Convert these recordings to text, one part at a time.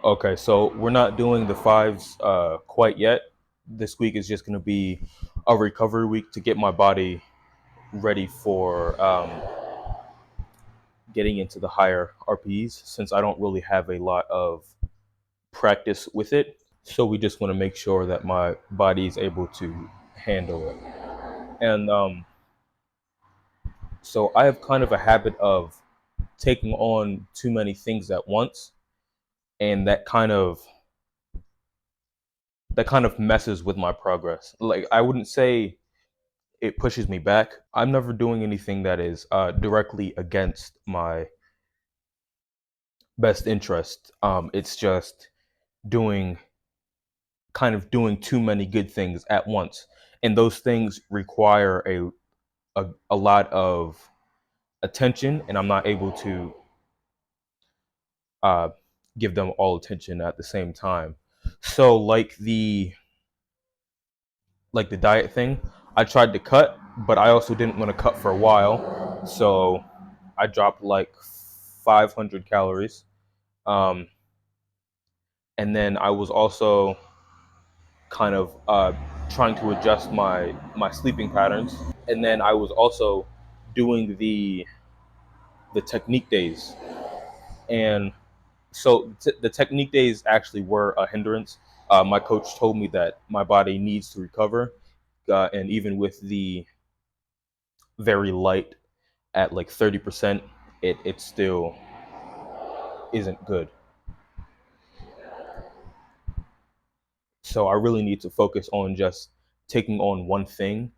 Okay, so we're not doing the fives quite yet. This week is just going to be a recovery week to get my body ready for getting into the higher RPEs since I don't really have a lot of practice with it. So we just want to make sure that my body is able to handle it. And so I have kind of a habit of taking on too many things at once, and that kind of messes with my progress. Like I wouldn't say it pushes me back. I'm never doing anything that is directly against my best interest. It's just doing doing too many good things at once, and those things require a lot of attention, and I'm not able to uh, give them all attention at the same time. So like the diet thing, I tried to cut, but I also didn't want to cut for a while, so I dropped like 500 calories. Um, and then I was also kind of trying to adjust my sleeping patterns. And then I was also doing the technique days, and so the technique days actually were a hindrance. My coach told me that my body needs to recover, and even with the very light at like 30%, it still isn't good. So I really need to focus on just taking on one thing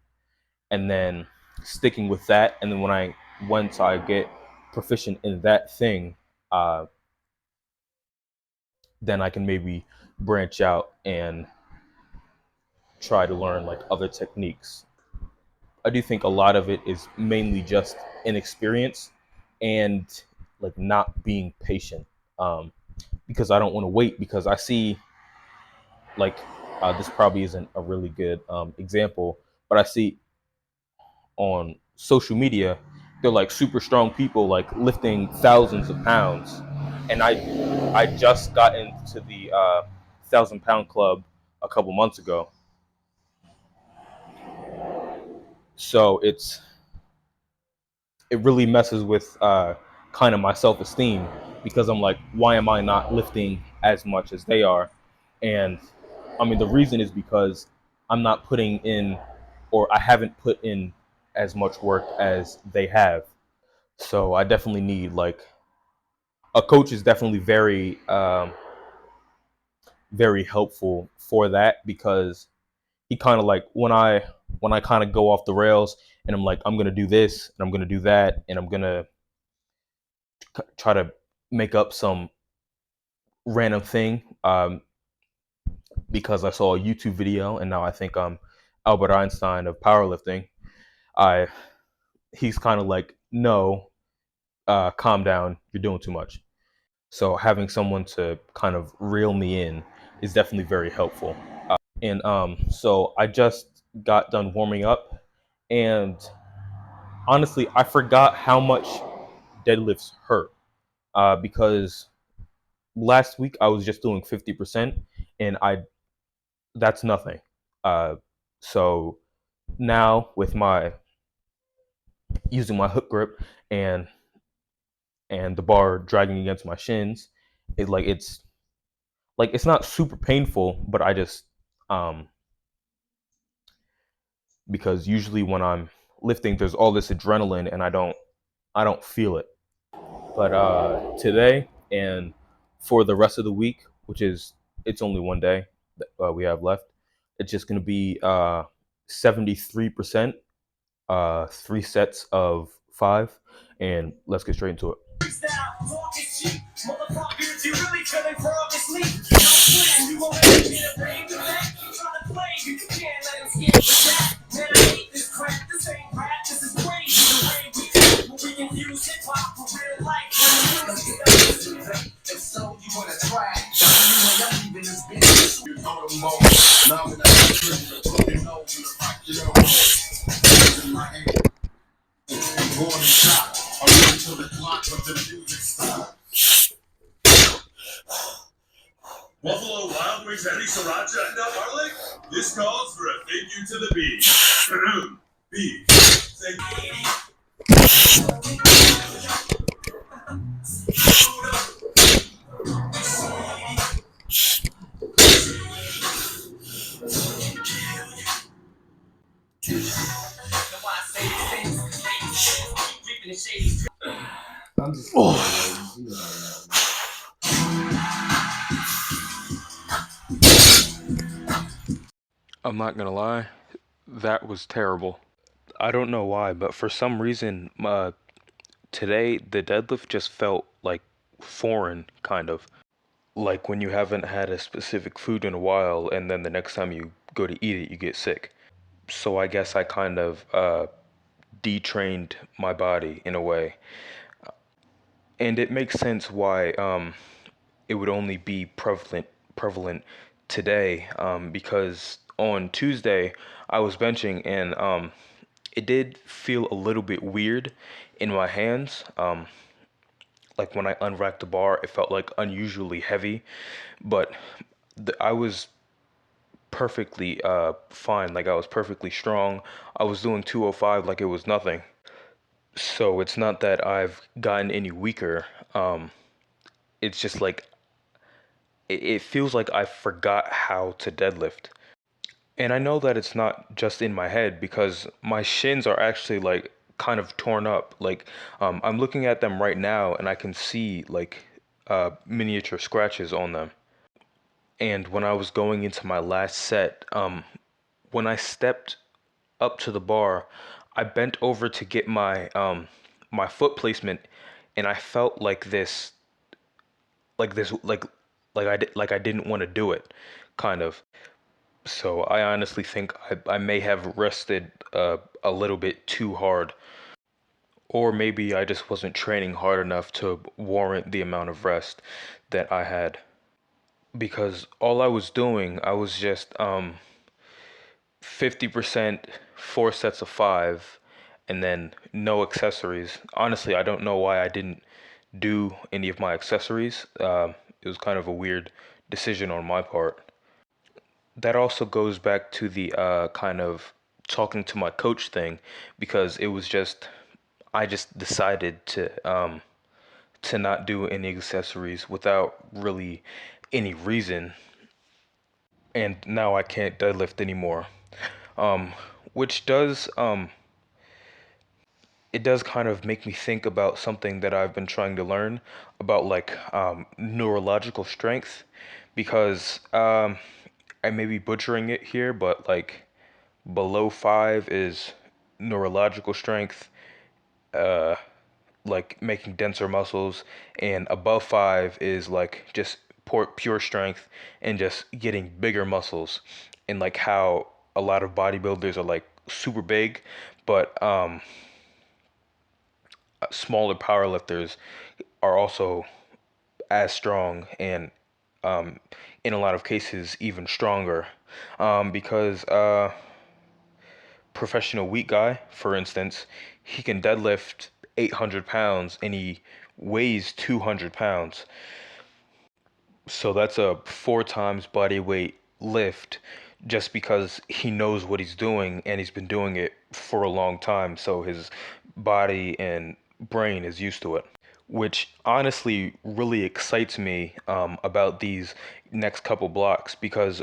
and then sticking with that. And then once I get proficient in that thing, uh, then I can maybe branch out and try to learn like other techniques. I do think a lot of it is mainly just inexperience and like not being patient, um, because I don't want to wait because I see like this probably isn't a really good example, but I see on social media they're like super strong people like lifting thousands of pounds, and I just got into the 1,000 pound club a couple months ago, so it really messes with kind of my self esteem because I'm like, why am I not lifting as much as they are? And I mean, the reason is because I'm not putting in, or I haven't put in as much work as they have. So I definitely need like a coach is definitely very helpful for that because he kind of like when I kind of go off the rails and I'm like I'm gonna do this and I'm gonna do that and I'm gonna try to make up some random thing because I saw a YouTube video and now I think I'm Albert Einstein of powerlifting. I He's kind of like, no, calm down, you're doing too much. So having someone to kind of reel me in is definitely very helpful. And so I just got done warming up, and honestly, I forgot how much deadlifts hurt because last week I was just doing 50%, and I that's nothing. Uh, so now with my using my hook grip and the bar dragging against my shins, it's not super painful, but I just um, because usually when I'm lifting, there's all this adrenaline, and I don't feel it. But today and for the rest of the week, which is it's only one day that we have left, it's just gonna be 73%, three sets of five, and let's get straight into it. Buffalo Wild Wings Eddie Sriracha and Harley? This calls for a thank you to the beef. Beef. Thank I'm just oh. I'm not gonna lie, that was terrible. I don't know why, but for some reason, today the deadlift just felt like foreign, kind of. Like when you haven't had a specific food in a while, and then the next time you go to eat it, you get sick. So I guess I kind of detrained my body in a way. And it makes sense why it would only be prevalent today because on Tuesday I was benching and it did feel a little bit weird in my hands. Like when I unracked the bar, it felt like unusually heavy, but I was perfectly fine. Like I was perfectly strong. I was doing 205 like it was nothing. So it's not that I've gotten any weaker. It's just like it feels like I forgot how to deadlift. And I know that it's not just in my head because my shins are actually like kind of torn up. Like I'm looking at them right now and I can see like miniature scratches on them. And when I was going into my last set, when I stepped up to the bar, I bent over to get my foot placement, and I felt like this, like I didn't want to do it, kind of. So I honestly think I may have rested a little bit too hard, or maybe I just wasn't training hard enough to warrant the amount of rest that I had. Because all I was doing, I was just 50% 4 sets of 5 and then no accessories. Honestly, I don't know why I didn't do any of my accessories. It was kind of a weird decision on my part. That also goes back to the kind of talking to my coach thing because it was just I just decided to not do any accessories without really any reason, and now I can't deadlift anymore. Um, which does it does kind of make me think about something that I've been trying to learn about like neurological strength because I may be butchering it here, but like below 5 is neurological strength, uh, like making denser muscles, and above 5 is like just pure strength and just getting bigger muscles, and like how a lot of bodybuilders are like super big, but smaller powerlifters are also as strong and um, in a lot of cases even stronger because professional weight guy, for instance, he can deadlift 800 pounds and he weighs 200 pounds. So that's a 4 times body weight lift just because he knows what he's doing and he's been doing it for a long time. So his body and brain is used to it, which honestly really excites me about these next couple blocks because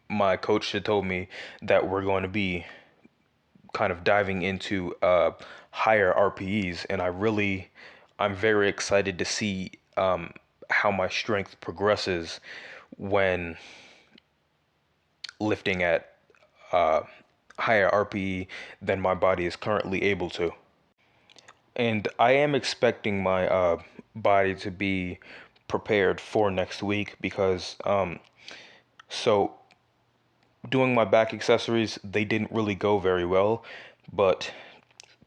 my coach had told me that we're going to be kind of diving into higher RPEs, and I'm very excited to see how my strength progresses when lifting at uh, higher RPE than my body is currently able to. And I am expecting my body to be prepared for next week because so doing my back accessories, they didn't really go very well, but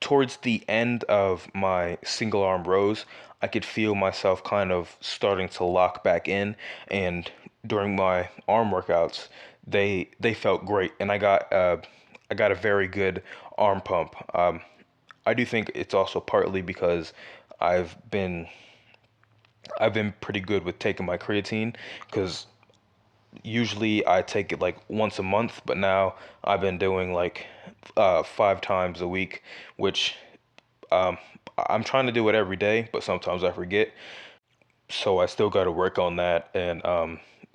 towards the end of my single arm rows, I could feel myself kind of starting to lock back in, and during my arm workouts, they felt great, and I got a very good arm pump. I do think it's also partly because I've been I've been pretty good with taking my creatine because usually I take it like once a month, but now I've been doing like 5 times a week, which um, I'm trying to do it every day, but sometimes I forget. So I still got to work on that, and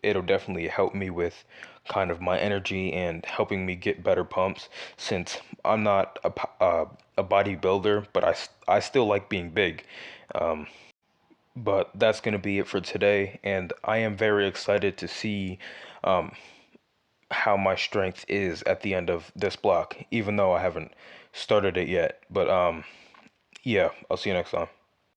it'll definitely help me with kind of my energy and helping me get better pumps since I'm not a bodybuilder, but I still like being big. Um, but that's going to be it for today, and I am very excited to see um, how my strength is at the end of this block, even though I haven't started it yet. But yeah, I'll see you next time.